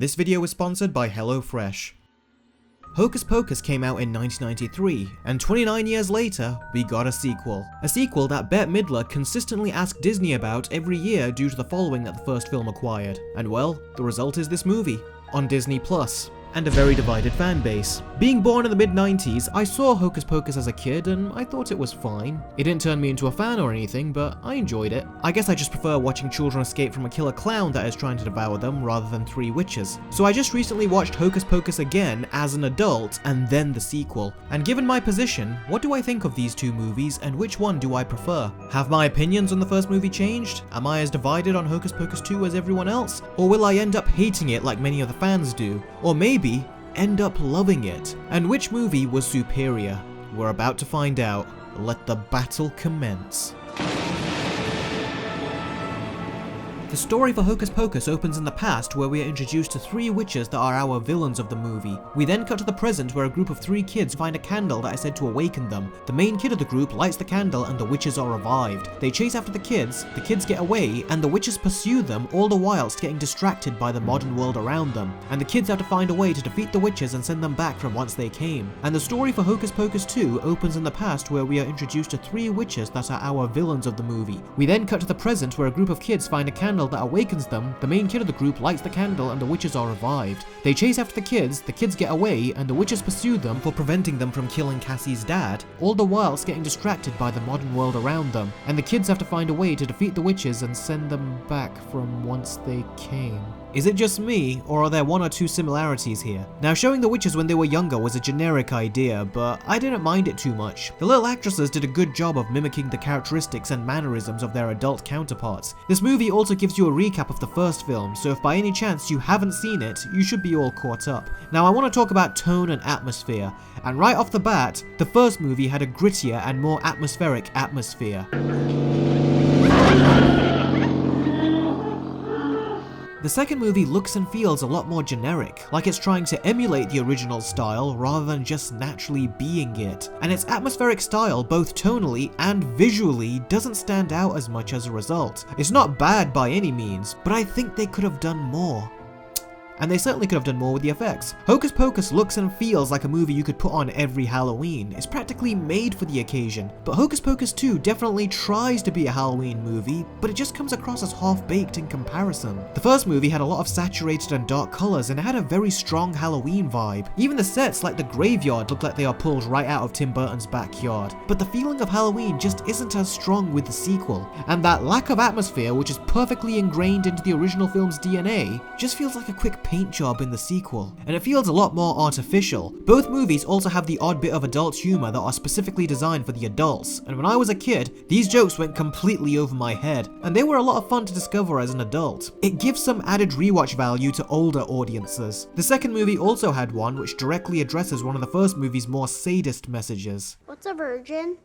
This video is sponsored by HelloFresh. Hocus Pocus came out in 1993, and 29 years later, we got a sequel. A sequel that Bette Midler consistently asked Disney about every year due to the following that the first film acquired. And well, the result is this movie, on Disney+. And a very divided fan base. Being born in the mid-90s, I saw Hocus Pocus as a kid and I thought it was fine. It didn't turn me into a fan or anything, but I enjoyed it. I guess I just prefer watching children escape from a killer clown that is trying to devour them rather than three witches. So I just recently watched Hocus Pocus again as an adult and then the sequel. And given my position, what do I think of these two movies and which one do I prefer? Have my opinions on the first movie changed? Am I as divided on Hocus Pocus 2 as everyone else? Or will I end up hating it like many of the fans do? Or maybe end up loving it? And which movie was superior? We're about to find out. Let the battle commence. The story for Hocus Pocus opens in the past, where we are introduced to three witches that are our villains of the movie. We then cut to the present, where a group of three kids find a candle that is said to awaken them. The main kid of the group lights the candle and the witches are revived. They chase after the kids get away, and the witches pursue them, all the whilst getting distracted by the modern world around them. And the kids have to find a way to defeat the witches and send them back from whence they came. And the story for Hocus Pocus 2 opens in the past, where we are introduced to three witches that are our villains of the movie. We then cut to the present, where a group of kids find a candle that awakens them. The main kid of the group lights the candle and the witches are revived. They chase after the kids get away, and the witches pursue them for preventing them from killing Cassie's dad, all the whilst getting distracted by the modern world around them. And the kids have to find a way to defeat the witches and send them back from whence they came. Is it just me, or are there one or two similarities here? Now, showing the witches when they were younger was a generic idea, but I didn't mind it too much. The little actresses did a good job of mimicking the characteristics and mannerisms of their adult counterparts. This movie also gives you a recap of the first film, so if by any chance you haven't seen it, you should be all caught up. Now, I want to talk about tone and atmosphere, and right off the bat, the first movie had a grittier and more atmospheric atmosphere. The second movie looks and feels a lot more generic, like it's trying to emulate the original style rather than just naturally being it. And its atmospheric style, both tonally and visually, doesn't stand out as much as a result. It's not bad by any means, but I think they could have done more. And they certainly could have done more with the effects. Hocus Pocus looks and feels like a movie you could put on every Halloween. It's practically made for the occasion. But Hocus Pocus 2 definitely tries to be a Halloween movie, but it just comes across as half-baked in comparison. The first movie had a lot of saturated and dark colours, and it had a very strong Halloween vibe. Even the sets like the graveyard look like they are pulled right out of Tim Burton's backyard. But the feeling of Halloween just isn't as strong with the sequel. And that lack of atmosphere, which is perfectly ingrained into the original film's DNA, just feels like a quick paint job in the sequel, and it feels a lot more artificial. Both movies also have the odd bit of adult humor that are specifically designed for the adults, and when I was a kid, these jokes went completely over my head, and they were a lot of fun to discover as an adult. It gives some added rewatch value to older audiences. The second movie also had one which directly addresses one of the first movie's more sadist messages. What's a virgin?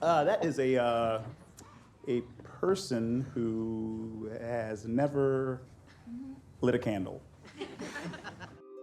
That is a person who has never lit a candle.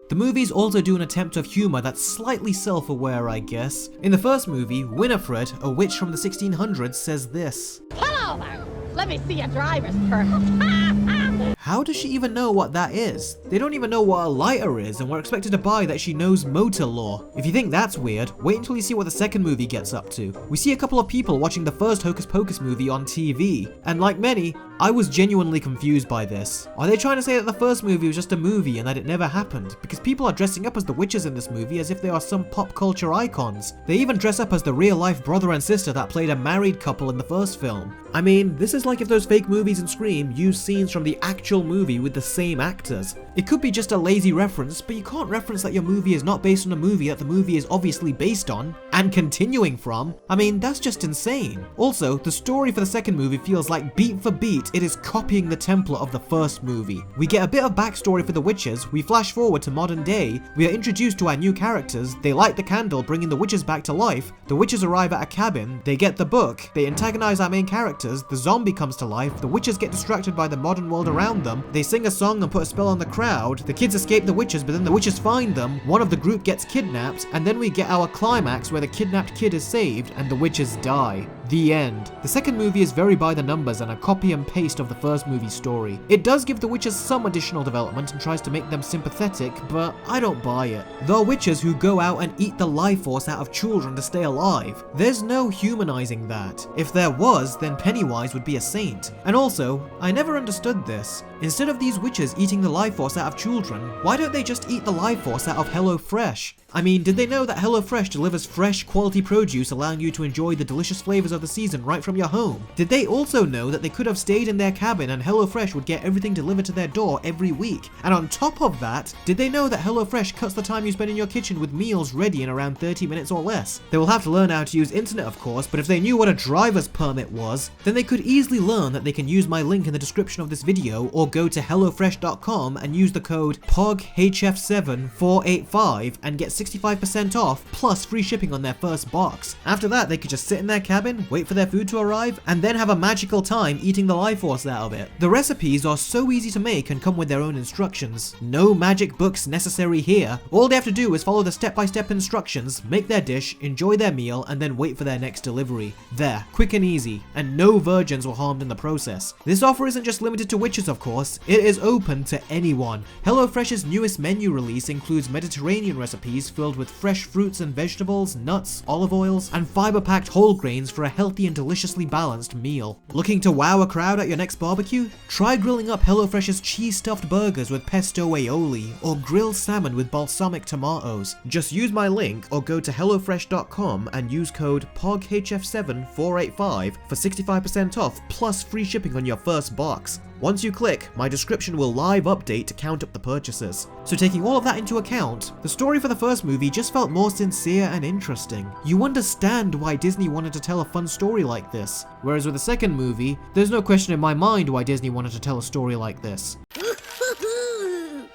The movies also do an attempt of humor that's slightly self-aware, I guess. In the first movie, Winifred, a witch from the 1600s, says this. Pull over! Let me see your driver's permit. How does she even know what that is? They don't even know what a lighter is, and we're expected to buy that she knows motor law. If you think that's weird, wait until you see what the second movie gets up to. We see a couple of people watching the first Hocus Pocus movie on TV, and like many, I was genuinely confused by this. Are they trying to say that the first movie was just a movie and that it never happened? Because people are dressing up as the witches in this movie as if they are some pop culture icons. They even dress up as the real-life brother and sister that played a married couple in the first film. I mean, this is like if those fake movies in Scream used scenes from the actual movie with the same actors. It could be just a lazy reference, but you can't reference that your movie is not based on a movie that the movie is obviously based on, and continuing from. I mean, that's just insane. Also, the story for the second movie feels like beat for beat, it is copying the template of the first movie. We get a bit of backstory for the witches, we flash forward to modern day, we are introduced to our new characters, they light the candle bringing the witches back to life, the witches arrive at a cabin, they get the book, they antagonize our main characters, the zombie comes to life, the witches get distracted by the modern world around them, they sing a song and put a spell on the crowd, the kids escape the witches but then the witches find them, one of the group gets kidnapped, and then we get our climax where the kidnapped kid is saved and the witches die. The end. The second movie is very by the numbers and a copy and paste of the first movie's story. It does give the witches some additional development and tries to make them sympathetic, but I don't buy it. There are witches who go out and eat the life force out of children to stay alive. There's no humanizing that. If there was, then Pennywise would be a saint. And also, I never understood this. Instead of these witches eating the life force out of children, why don't they just eat the life force out of HelloFresh? I mean, did they know that HelloFresh delivers fresh, quality produce allowing you to enjoy the delicious flavors of the season right from your home? Did they also know that they could have stayed in their cabin and HelloFresh would get everything delivered to their door every week? And on top of that, did they know that HelloFresh cuts the time you spend in your kitchen with meals ready in around 30 minutes or less? They will have to learn how to use internet, of course, but if they knew what a driver's permit was, then they could easily learn that they can use my link in the description of this video or go to HelloFresh.com and use the code POGHF7485 and get 65% off plus free shipping on their first box. After that, they could just sit in their cabin, wait for their food to arrive, and then have a magical time eating the life force out of it. The recipes are so easy to make and come with their own instructions. No magic books necessary here. All they have to do is follow the step-by-step instructions, make their dish, enjoy their meal, and then wait for their next delivery. There, quick and easy, and no virgins were harmed in the process. This offer isn't just limited to witches, of course, it is open to anyone. HelloFresh's newest menu release includes Mediterranean recipes filled with fresh fruits and vegetables, nuts, olive oils, and fiber-packed whole grains for a healthy and deliciously balanced meal. Looking to wow a crowd at your next barbecue? Try grilling up HelloFresh's cheese-stuffed burgers with pesto aioli, or grilled salmon with balsamic tomatoes. Just use my link or go to HelloFresh.com and use code POGHF7485 for 65% off plus free shipping on your first box. Once you click, my description will live update to count up the purchases. So taking all of that into account, the story for the first movie just felt more sincere and interesting. You understand why Disney wanted to tell a fun story like this. Whereas with the second movie, there's no question in my mind why Disney wanted to tell a story like this.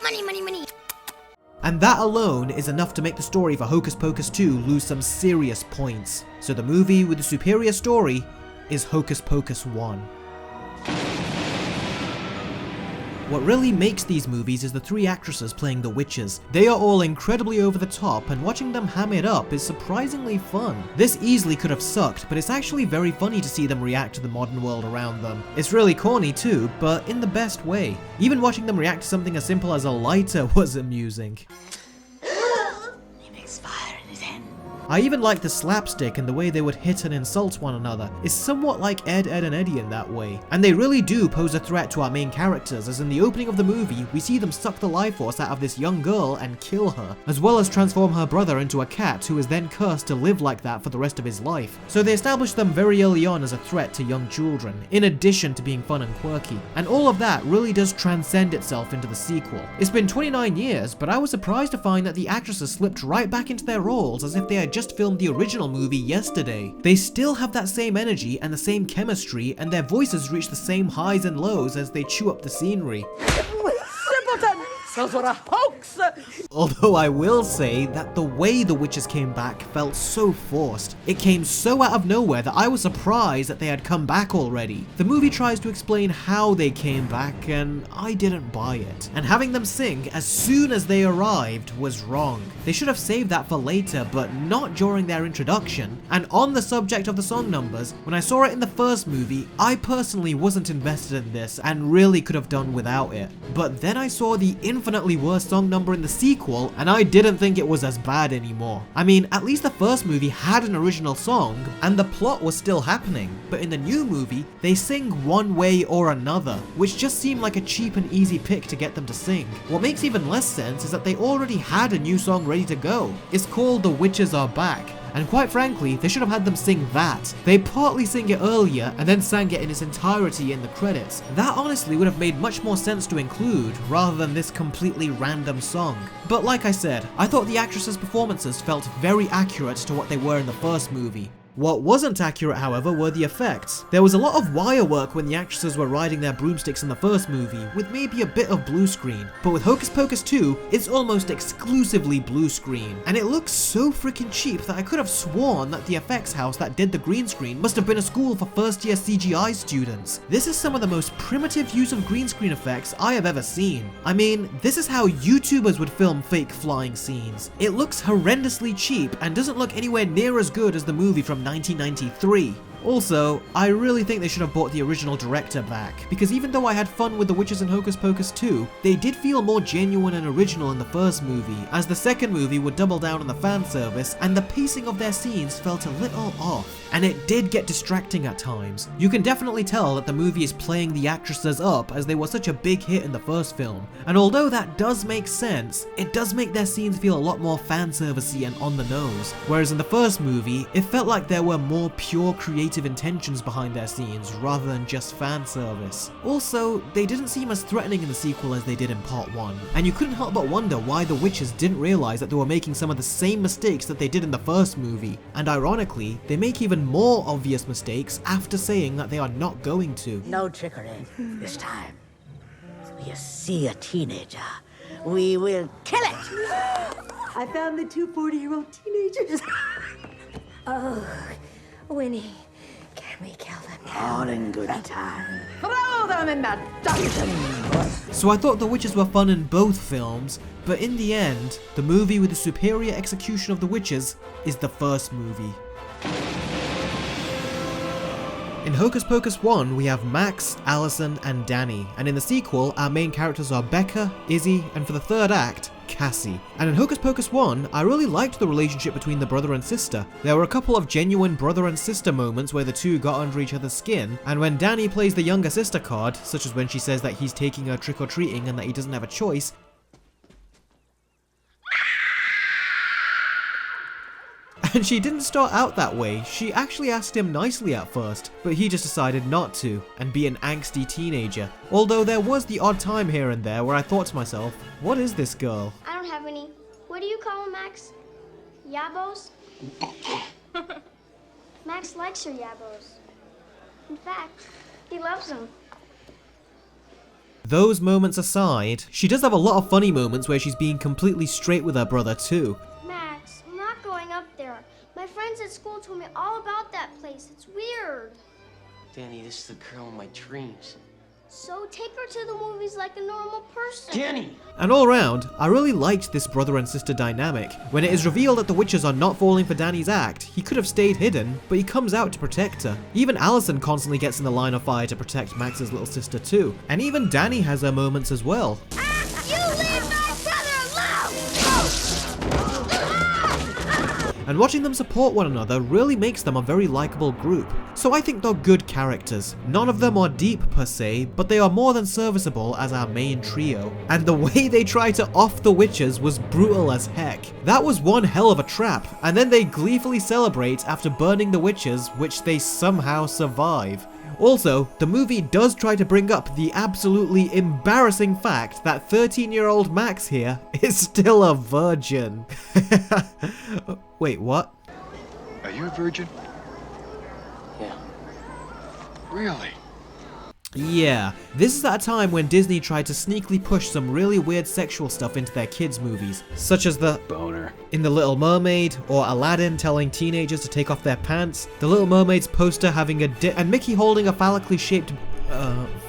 Money, money, money. And that alone is enough to make the story for Hocus Pocus 2 lose some serious points. So the movie with the superior story is Hocus Pocus 1. What really makes these movies is the three actresses playing the witches. They are all incredibly over the top, and watching them ham it up is surprisingly fun. This easily could have sucked, but it's actually very funny to see them react to the modern world around them. It's really corny too, but in the best way. Even watching them react to something as simple as a lighter was amusing. He makes fire in his hand. I even like the slapstick and the way they would hit and insult one another. It's somewhat like Ed, Edd and Eddy in that way. And they really do pose a threat to our main characters, as in the opening of the movie, we see them suck the life force out of this young girl and kill her, as well as transform her brother into a cat who is then cursed to live like that for the rest of his life. So they establish them very early on as a threat to young children, in addition to being fun and quirky. And all of that really does transcend itself into the sequel. It's been 29 years, but I was surprised to find that the actresses slipped right back into their roles as if they had just filmed the original movie yesterday. They still have that same energy and the same chemistry, and their voices reach the same highs and lows as they chew up the scenery. Simpleton! Those were a hoax! Although I will say that the way the witches came back felt so forced. It came so out of nowhere that I was surprised that they had come back already. The movie tries to explain how they came back, and I didn't buy it. And having them sing as soon as they arrived was wrong. They should have saved that for later, but not during their introduction. And on the subject of the song numbers, when I saw it in the first movie, I personally wasn't invested in this and really could have done without it. But then I saw the infinitely worse song number in the sequel, and I didn't think it was as bad anymore. I mean, at least the first movie had an original song, and the plot was still happening, but in the new movie, they sing one way or another, which just seemed like a cheap and easy pick to get them to sing. What makes even less sense is that they already had a new song ready to go. It's called The Witches Are Back. And quite frankly, they should have had them sing that. They partly sing it earlier and then sang it in its entirety in the credits. That honestly would have made much more sense to include, rather than this completely random song. But like I said, I thought the actresses' performances felt very accurate to what they were in the first movie. What wasn't accurate, however, were the effects. There was a lot of wire work when the actresses were riding their broomsticks in the first movie, with maybe a bit of blue screen. But with Hocus Pocus 2, it's almost exclusively blue screen. And it looks so freaking cheap that I could have sworn that the effects house that did the green screen must have been a school for first year CGI students. This is some of the most primitive use of green screen effects I have ever seen. I mean, this is how YouTubers would film fake flying scenes. It looks horrendously cheap and doesn't look anywhere near as good as the movie from 1993. Also, I really think they should have brought the original director back, because even though I had fun with the witches in Hocus Pocus 2, they did feel more genuine and original in the first movie, as the second movie would double down on the fan service, and the pacing of their scenes felt a little off. And it did get distracting at times. You can definitely tell that the movie is playing the actresses up as they were such a big hit in the first film. And although that does make sense, it does make their scenes feel a lot more fan servicey and on the nose. Whereas in the first movie, it felt like there were more pure creative intentions behind their scenes rather than just fan service. Also, they didn't seem as threatening in the sequel as they did in part 1. And you couldn't help but wonder why the witches didn't realize that they were making some of the same mistakes that they did in the first movie. And ironically, they make even more obvious mistakes after saying that they are not going to. No trickery this time. If you see a teenager, we will kill it. I found the two 40-year-old teenagers. Oh, Winnie, can we kill them now? All in good time. Throw them in the dungeon! So I thought the witches were fun in both films, but in the end, the movie with the superior execution of the witches is the first movie. In Hocus Pocus 1, we have Max, Allison, and Danny, and in the sequel, our main characters are Becca, Izzy, and for the third act, Cassie. And in Hocus Pocus 1, I really liked the relationship between the brother and sister. There were a couple of genuine brother and sister moments where the two got under each other's skin, and when Danny plays the younger sister card, such as when she says that he's taking her trick-or-treating and that he doesn't have a choice, and she didn't start out that way. She actually asked him nicely at first, but he just decided not to, and be an angsty teenager. Although there was the odd time here and there where I thought to myself, what is this girl? I don't have any. What do you call them, Max? Yabos? Max likes her yabos. In fact, he loves them. Those moments aside, she does have a lot of funny moments where she's being completely straight with her brother too. Max, I'm not going up there. My friends at school told me all about that place. It's weird. Danny, this is the girl in my dreams. So take her to the movies like a normal person. Danny! And all around, I really liked this brother and sister dynamic. When it is revealed that the witches are not falling for Danny's act, he could have stayed hidden, but he comes out to protect her. Even Allison constantly gets in the line of fire to protect Max's little sister too. And even Danny has her moments as well. You leave my brother alone! And watching them support one another really makes them a very likable group. So I think they're good characters. None of them are deep per se, but they are more than serviceable as our main trio. And the way they try to off the witches was brutal as heck. That was one hell of a trap, and then they gleefully celebrate after burning the witches, which they somehow survive. Also, the movie does try to bring up the absolutely embarrassing fact that 13-year-old Max here is still a virgin. Wait, what? Are you a virgin? Yeah. Really? Yeah, this is at a time when Disney tried to sneakily push some really weird sexual stuff into their kids' movies, such as the Boner. in The Little Mermaid, or Aladdin telling teenagers to take off their pants, The Little Mermaid's poster having a dick, and Mickey holding a phallically shaped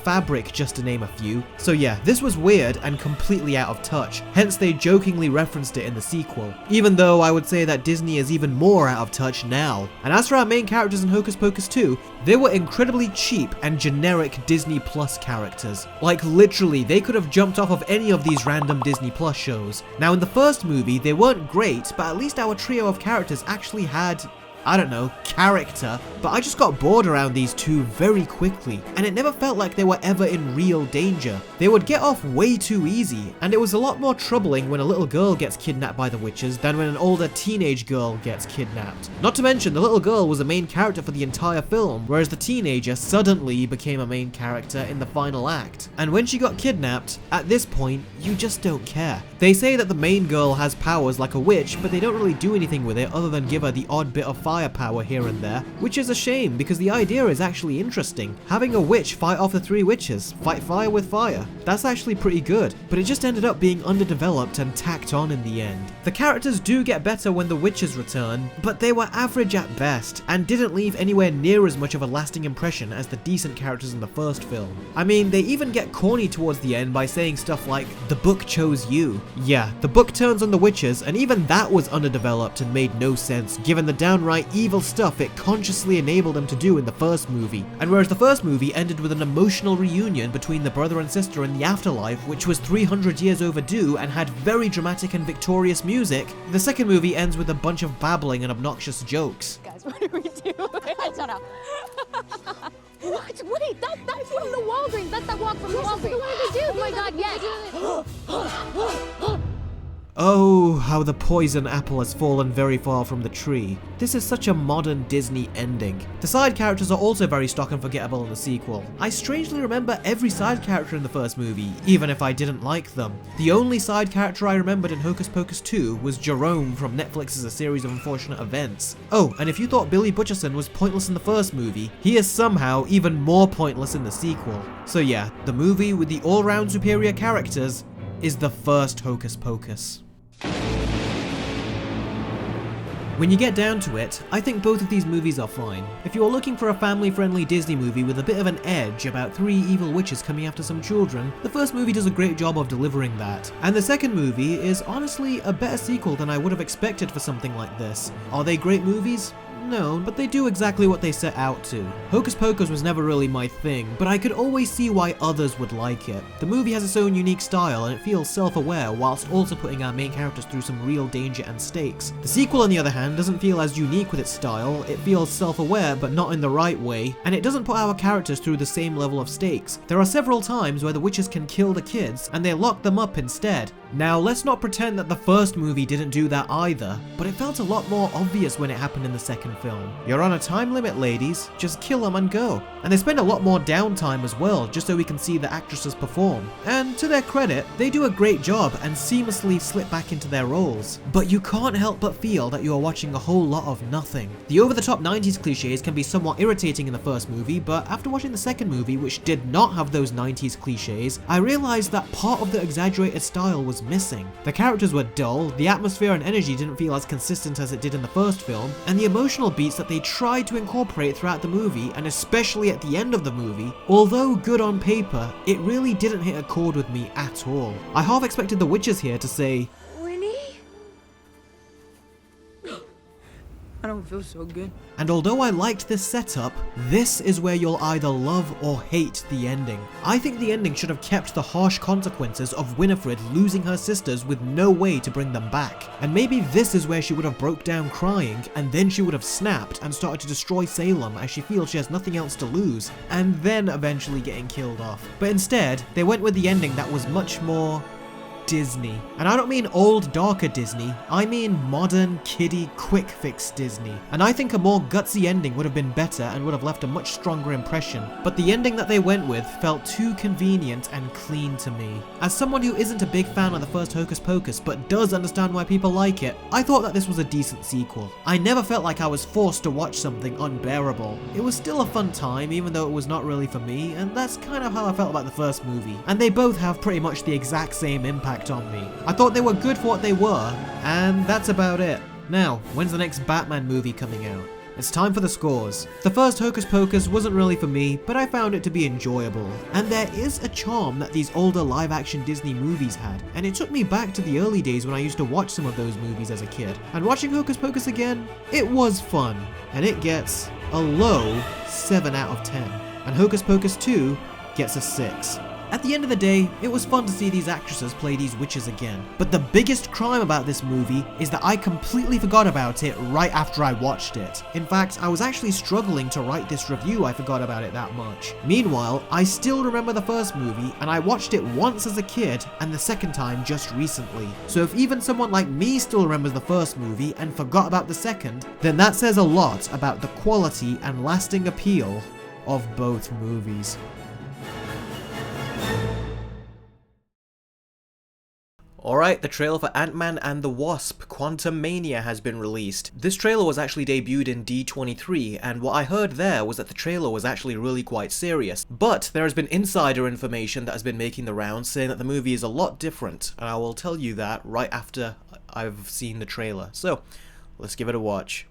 fabric, just to name a few. So yeah, this was weird and completely out of touch, hence they jokingly referenced it in the sequel, even though I would say that Disney is even more out of touch now. And as for our main characters in Hocus Pocus 2, they were incredibly cheap and generic Disney Plus characters. Like literally, they could have jumped off of any of these random Disney Plus shows. Now in the first movie, they weren't great, but at least our trio of characters actually had, I don't know, character, but I just got bored around these two very quickly, and it never felt like they were ever in real danger. They would get off way too easy, and it was a lot more troubling when a little girl gets kidnapped by the witches than when an older teenage girl gets kidnapped. Not to mention, the little girl was a main character for the entire film, whereas the teenager suddenly became a main character in the final act. And when she got kidnapped, at this point, you just don't care. They say that the main girl has powers like a witch, but they don't really do anything with it other than give her the odd bit of firepower here and there, which is a shame because the idea is actually interesting. Having a witch fight off the three witches, fight fire with fire, that's actually pretty good, but it just ended up being underdeveloped and tacked on in the end. The characters do get better when the witches return, but they were average at best, and didn't leave anywhere near as much of a lasting impression as the decent characters in the first film. I mean, they even get corny towards the end by saying stuff like, "The book chose you," Yeah, the book turns on the witches, and even that was underdeveloped and made no sense given the downright evil stuff it consciously enabled them to do in the first movie. And whereas the first movie ended with an emotional reunion between the brother and sister in the afterlife, which was 300 years overdue and had very dramatic and victorious music, the second movie ends with a bunch of babbling and obnoxious jokes. Guys, what do we do? I don't know. What? Wait, that's from the Walgreens. That's that walk from the Walgreens. What did they do? Oh my god, yes. Oh, how the poison apple has fallen very far from the tree. This is such a modern Disney ending. The side characters are also very stock and forgettable in the sequel. I strangely remember every side character in the first movie, even if I didn't like them. The only side character I remembered in Hocus Pocus 2 was Jerome from Netflix's A Series of Unfortunate Events. Oh, and if you thought Billy Butcherson was pointless in the first movie, he is somehow even more pointless in the sequel. So yeah, the movie with the all-round superior characters is the first Hocus Pocus. When you get down to it, I think both of these movies are fine. If you're looking for a family-friendly Disney movie with a bit of an edge about 3 evil witches coming after some children, the first movie does a great job of delivering that. And the second movie is honestly a better sequel than I would have expected for something like this. Are they great movies? No, but they do exactly what they set out to. Hocus Pocus was never really my thing, but I could always see why others would like it. The movie has its own unique style and it feels self-aware whilst also putting our main characters through some real danger and stakes. The sequel on the other hand doesn't feel as unique with its style, it feels self-aware but not in the right way, and it doesn't put our characters through the same level of stakes. There are several times where the witches can kill the kids and they lock them up instead. Now let's not pretend that the first movie didn't do that either, but it felt a lot more obvious when it happened in the second film. You're on a time limit, ladies, just kill them and go. And they spend a lot more downtime as well, just so we can see the actresses perform. And to their credit, they do a great job and seamlessly slip back into their roles. But you can't help but feel that you are watching a whole lot of nothing. The over-the-top 90s cliches can be somewhat irritating in the first movie, but after watching the second movie, which did not have those 90s cliches, I realized that part of the exaggerated style was missing. The characters were dull, the atmosphere and energy didn't feel as consistent as it did in the first film, and the emotional beats that they tried to incorporate throughout the movie, and especially at the end of the movie, although good on paper, it really didn't hit a chord with me at all. I half expected the witches here to say, I don't feel so good. and although I liked this setup, this is where you'll either love or hate the ending. I think the ending should have kept the harsh consequences of Winifred losing her sisters with no way to bring them back. And maybe this is where she would have broke down crying, and then she would have snapped and started to destroy Salem as she feels she has nothing else to lose, and then eventually getting killed off. But instead, they went with the ending that was much more Disney. And I don't mean old, darker Disney, I mean modern, kiddie, quick fix Disney. And I think a more gutsy ending would have been better and would have left a much stronger impression. But the ending that they went with felt too convenient and clean to me. As someone who isn't a big fan of the first Hocus Pocus but does understand why people like it, I thought that this was a decent sequel. I never felt like I was forced to watch something unbearable. It was still a fun time even though it was not really for me, and that's kind of how I felt about the first movie. And they both have pretty much the exact same impact on me. I thought they were good for what they were, and that's about it. Now, when's the next Batman movie coming out? It's time for the scores. The first Hocus Pocus wasn't really for me, but I found it to be enjoyable. And there is a charm that these older live-action Disney movies had, and it took me back to the early days when I used to watch some of those movies as a kid. And watching Hocus Pocus again, it was fun, and it gets a low 7 out of 10. And Hocus Pocus 2 gets a 6. At the end of the day, it was fun to see these actresses play these witches again. But the biggest crime about this movie is that I completely forgot about it right after I watched it. In fact, I was actually struggling to write this review, I forgot about it that much. Meanwhile, I still remember the first movie, and I watched it once as a kid, and the second time just recently. So if even someone like me still remembers the first movie and forgot about the second, then that says a lot about the quality and lasting appeal of both movies. Alright, the trailer for Ant-Man and the Wasp: Quantumania has been released. This trailer was actually debuted in D23, and what I heard there was that the trailer was actually really quite serious. But there has been insider information that has been making the rounds saying that the movie is a lot different, and I will tell you that right after I've seen the trailer. So, let's give it a watch.